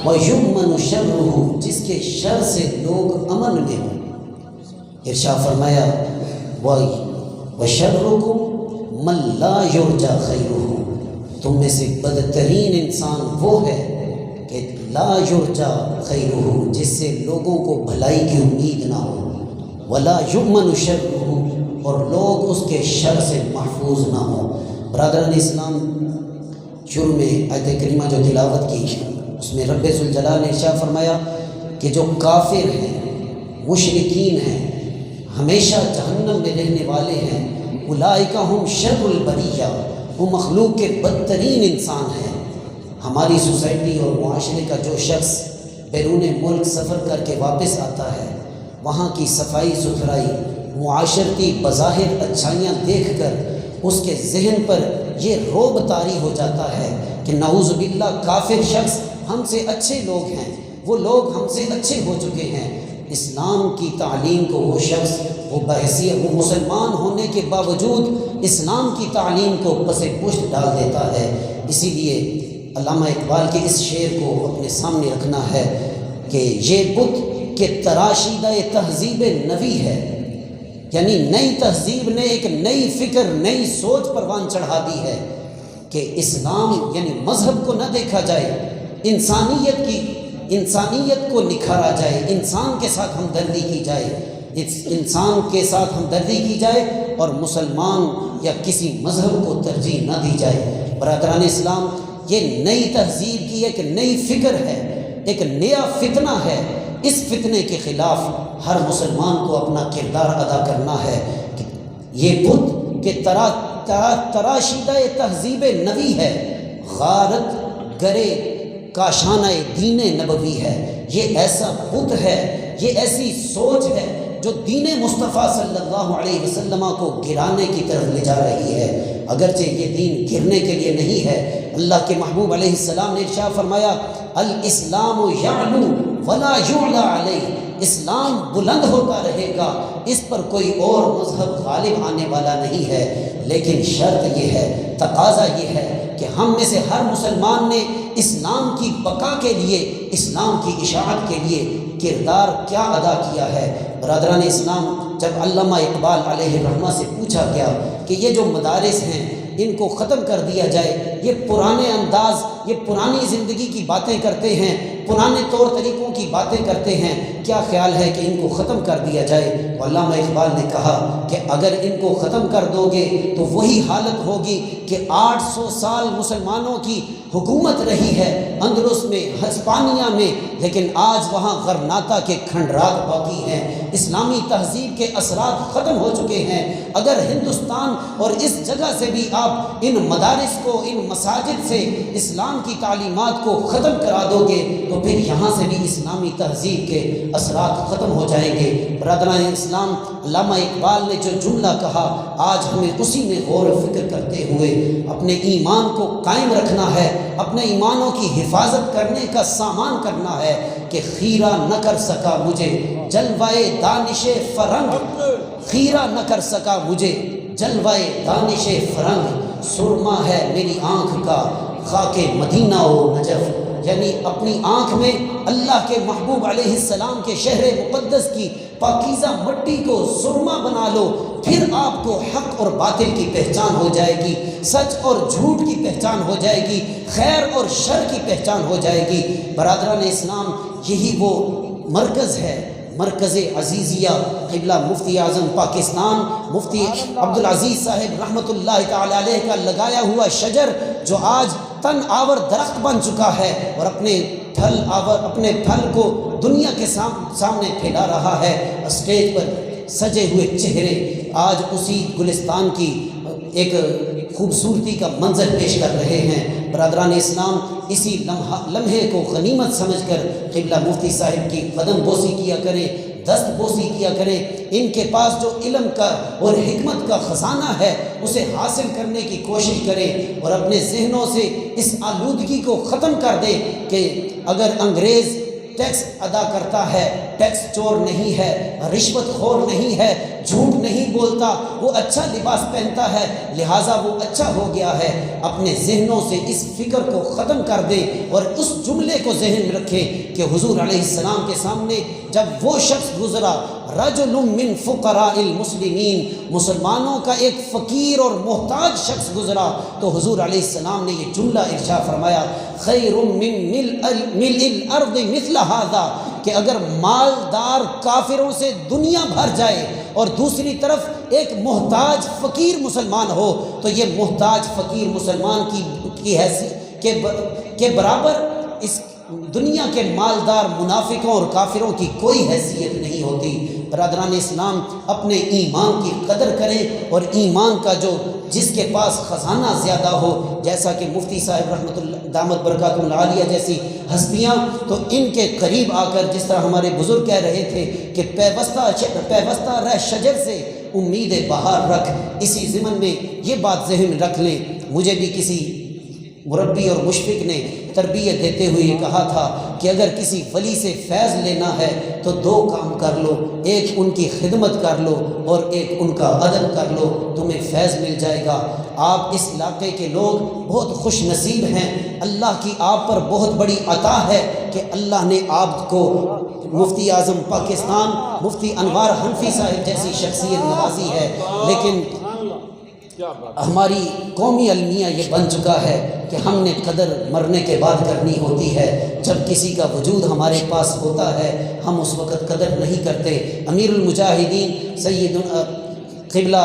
وَيُؤْمَنُ شَرُّهُ، جس کے شر سے لوگ امن میں ہوں۔ ارشاد فرمایا وَشَرُّكُمْ مَن لَا يُرْجَى خَيْرُهُ، تم میں سے بدترین انسان وہ ہے کہ لا یرجا خیرہ، جس سے لوگوں کو بھلائی کی امید نہ ہو، ولا یؤمن شرہ، اور لوگ اس کے شر سے محفوظ نہ ہوں۔ برادران اسلام، شروع میں آیت کریمہ جو تلاوت کی اس میں رب ذوالجلال نے ارشاد فرمایا کہ جو کافر ہیں، مشرکین ہیں، ہمیشہ جہنم میں رہنے والے ہیں، اولئک ہم شر البریہ، وہ مخلوق کے بدترین انسان ہیں۔ ہماری سوسائٹی اور معاشرے کا جو شخص بیرون ملک سفر کر کے واپس آتا ہے، وہاں کی صفائی ستھرائی، معاشرتی بظاہر اچھائیاں دیکھ کر اس کے ذہن پر یہ رعب طاری ہو جاتا ہے کہ نعوذ باللہ کافر شخص ہم سے اچھے لوگ ہیں، وہ لوگ ہم سے اچھے ہو چکے ہیں۔ اسلام کی تعلیم کو وہ شخص، وہ بحیثیت، وہ مسلمان ہونے کے باوجود اسلام کی تعلیم کو پس پشت ڈال دیتا ہے۔ اسی لیے علامہ اقبال کے اس شعر کو اپنے سامنے رکھنا ہے کہ یہ بت کہ تراشیدہ تہذیب نوی ہے، یعنی نئی تہذیب نے ایک نئی فکر، نئی سوچ پروان چڑھا دی ہے کہ اسلام یعنی مذہب کو نہ دیکھا جائے، انسانیت کو نکھارا جائے، انسان کے ساتھ ہمدردی کی جائے، انسان کے ساتھ ہمدردی کی جائے اور مسلمان یا کسی مذہب کو ترجیح نہ دی جائے۔ برادران اسلام، یہ نئی تہذیب کی ایک نئی فکر ہے، ایک نیا فتنہ ہے۔ اس فتنے کے خلاف ہر مسلمان کو اپنا کردار ادا کرنا ہے کہ یہ بت کہ تراشیدہ تہذیب نبی ہے، غارت گرے کاشانہ دین نبوی ہے۔ یہ ایسا بت ہے، یہ ایسی سوچ ہے جو دین مصطفیٰ صلی اللہ علیہ وسلم کو گرانے کی طرف لے جا رہی ہے، اگرچہ یہ دین گرنے کے لیے نہیں ہے۔ اللہ کے محبوب علیہ السلام نے ارشاد فرمایا الاسلام یعلو ولا یعلی علیہ، اسلام بلند ہوتا رہے گا، اس پر کوئی اور مذہب غالب آنے والا نہیں ہے، لیکن شرط یہ ہے، تقاضا یہ ہے کہ ہم میں سے ہر مسلمان نے اسلام کی بقا کے لیے، اسلام کی اشاعت کے لیے کردار کیا ادا کیا ہے۔ برادران اسلام، جب علامہ اقبال علیہ الرحمہ سے پوچھا گیا کہ یہ جو مدارس ہیں ان کو ختم کر دیا جائے، یہ پرانے انداز، یہ پرانی زندگی کی باتیں کرتے ہیں، پرانے طور طریقوں کی باتیں کرتے ہیں، کیا خیال ہے کہ ان کو ختم کر دیا جائے؟ تو علامہ اقبال نے کہا کہ اگر ان کو ختم کر دو گے تو وہی حالت ہوگی کہ 800 سال مسلمانوں کی حکومت رہی ہے اندلس میں، ہسپانیہ میں، لیکن آج وہاں غرناطہ کے کھنڈرات باقی ہیں، اسلامی تہذیب کے اثرات ختم ہو چکے ہیں۔ اگر ہندوستان اور اس جگہ سے بھی آپ ان مدارس کو، ان مساجد سے اسلام کی تعلیمات کو ختم کرا دو گے تو پھر یہاں سے بھی اسلامی تہذیب کے اثرات ختم ہو جائیں گے۔ برادران اسلام، علامہ اقبال نے جو جملہ کہا، آج ہمیں اسی میں غور و فکر کرتے ہوئے اپنے ایمان کو قائم رکھنا ہے، اپنے ایمانوں کی حفاظت کرنے کا سامان کرنا ہے کہ خیرہ نہ کر سکا مجھے جلوائے دانش فرنگ، خیرہ نہ کر سکا مجھے جلوائے دانش فرنگ، سرما ہے میری آنکھ کا خاک مدینہ و نجف، یعنی اپنی آنکھ میں اللہ کے محبوب علیہ السلام کے شہر مقدس کی پاکیزہ مٹی کو سرما بنا لو، پھر آپ کو حق اور باطل کی پہچان ہو جائے گی، سچ اور جھوٹ کی پہچان ہو جائے گی، خیر اور شر کی پہچان ہو جائے گی۔ برادران اسلام، یہی وہ مرکز ہے، مرکز عزیزیہ، قبلہ مفتی اعظم پاکستان مفتی عبدالعزیز صاحب رحمۃ اللہ تعالی علیہ کا لگایا ہوا شجر جو آج تن آور درخت بن چکا ہے اور اپنے پھل کو دنیا کے سامنے پھیلا رہا ہے، اسٹیج پر سجے ہوئے چہرے آج اسی گلستان کی ایک خوبصورتی کا منظر پیش کر رہے ہیں۔ برادران اسلام، اسی لمحے کو غنیمت سمجھ کر قبلہ مفتی صاحب کی قدم بوسی کیا کریں، دست بوسی کیا کریں، ان کے پاس جو علم کا اور حکمت کا خزانہ ہے اسے حاصل کرنے کی کوشش کریں اور اپنے ذہنوں سے اس آلودگی کو ختم کر دیں کہ اگر انگریز ٹیکس ادا کرتا ہے، ٹیکس چور نہیں ہے، رشوت خور نہیں ہے، جھوٹ نہیں بولتا، وہ اچھا لباس پہنتا ہے لہٰذا وہ اچھا ہو گیا ہے، اپنے ذہنوں سے اس فکر کو ختم کر دے اور اس جملے کو ذہن میں رکھے کہ حضور علیہ السلام کے سامنے جب وہ شخص گزرا رجل من فقراء المسلمین، مسلمانوں کا ایک فقیر اور محتاج شخص گزرا تو حضور علیہ السلام نے یہ جملہ ارشاد فرمایا خیر من ملء الارض مثل هذا، کہ اگر مالدار کافروں سے دنیا بھر جائے اور دوسری طرف ایک محتاج فقیر مسلمان ہو تو یہ محتاج فقیر مسلمان کی حیثیت کے برابر اس دنیا کے مالدار منافقوں اور کافروں کی کوئی حیثیت نہیں ہوتی۔ برادران اسلام، اپنے ایمان کی قدر کریں اور ایمان کا جو جس کے پاس خزانہ زیادہ ہو، جیسا کہ مفتی صاحب رحمۃ اللہ دامت برکاتہ العالیہ جیسی ہستیاں، تو ان کے قریب آ کر جس طرح ہمارے بزرگ کہہ رہے تھے کہ پیوستہ رہ شجر سے امید بہار رکھ، اسی ضمن میں یہ بات ذہن میں رکھ لیں۔ مجھے بھی کسی مربی اور مشفق نے تربیت دیتے ہوئے یہ کہا تھا کہ اگر کسی ولی سے فیض لینا ہے تو دو کام کر لو، ایک ان کی خدمت کر لو اور ایک ان کا ادب کر لو، تمہیں فیض مل جائے گا۔ آپ اس علاقے کے لوگ بہت خوش نصیب ہیں، اللہ کی آپ پر بہت بڑی عطا ہے کہ اللہ نے آپ کو مفتی اعظم پاکستان مفتی انوار حنفی صاحب جیسی شخصیت نوازی ہے، لیکن ہماری قومی المیہ یہ بن چکا ہے کہ ہم نے قدر مرنے کے بعد کرنی ہوتی ہے، جب کسی کا وجود ہمارے پاس ہوتا ہے ہم اس وقت قدر نہیں کرتے۔ امیر المجاہدین سید قبلہ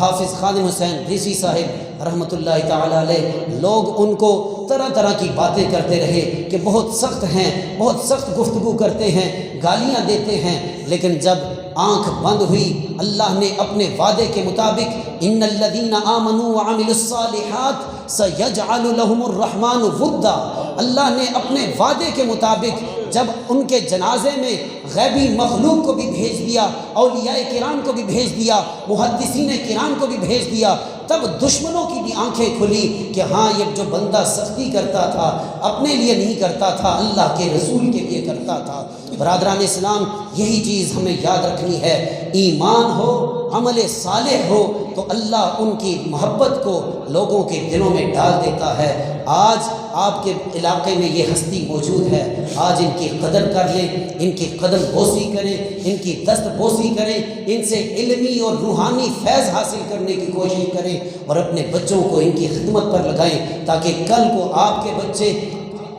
حافظ خادم حسین رضوی صاحب رحمۃ اللہ تعالی علیہ، لوگ ان کو طرح طرح کی باتیں کرتے رہے کہ بہت سخت ہیں، بہت سخت گفتگو کرتے ہیں، گالیاں دیتے ہیں، لیکن جب آنکھ بند ہوئی اللہ نے اپنے وعدے کے مطابق ان الذین آمنوا وعملوا الصالحات سیجعل لهم الرحمن ودا، اللہ نے اپنے وعدے کے مطابق جب ان کے جنازے میں غیبی مخلوق کو بھی بھیج دیا، اولیاء کرام کو بھی بھیج دیا، محدثین کرام کو بھی بھیج دیا، تب دشمنوں کی بھی آنکھیں کھلی کہ ہاں یہ جو بندہ سختی کرتا تھا اپنے لیے نہیں کرتا تھا، اللہ کے رسول کے لیے کرتا تھا۔ برادران اسلام، یہی چیز ہمیں یاد رکھنی ہے، ایمان ہو، عمل صالح ہو تو اللہ ان کی محبت کو لوگوں کے دلوں میں ڈال دیتا ہے۔ آج آپ کے علاقے میں یہ ہستی موجود ہے، آج ان کی قدر کر لیں، ان کی قدم بوسی کریں، ان کی دست بوسی کریں، ان سے علمی اور روحانی فیض حاصل کرنے کی کوشش کریں اور اپنے بچوں کو ان کی خدمت پر لگائیں تاکہ کل کو آپ کے بچے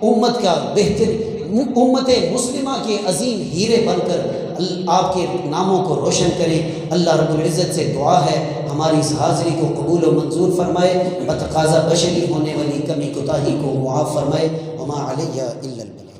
امت کا امت مسلمہ کے عظیم ہیرے بن کر آپ کے ناموں کو روشن کریں۔ اللہ رب العزت سے دعا ہے ہماری اس حاضری کو قبول و منظور فرمائے، بتقاضا بشری ہونے والی کمی کوتاہی کو معاف فرمائے۔ وما علیہ الا البلاغ۔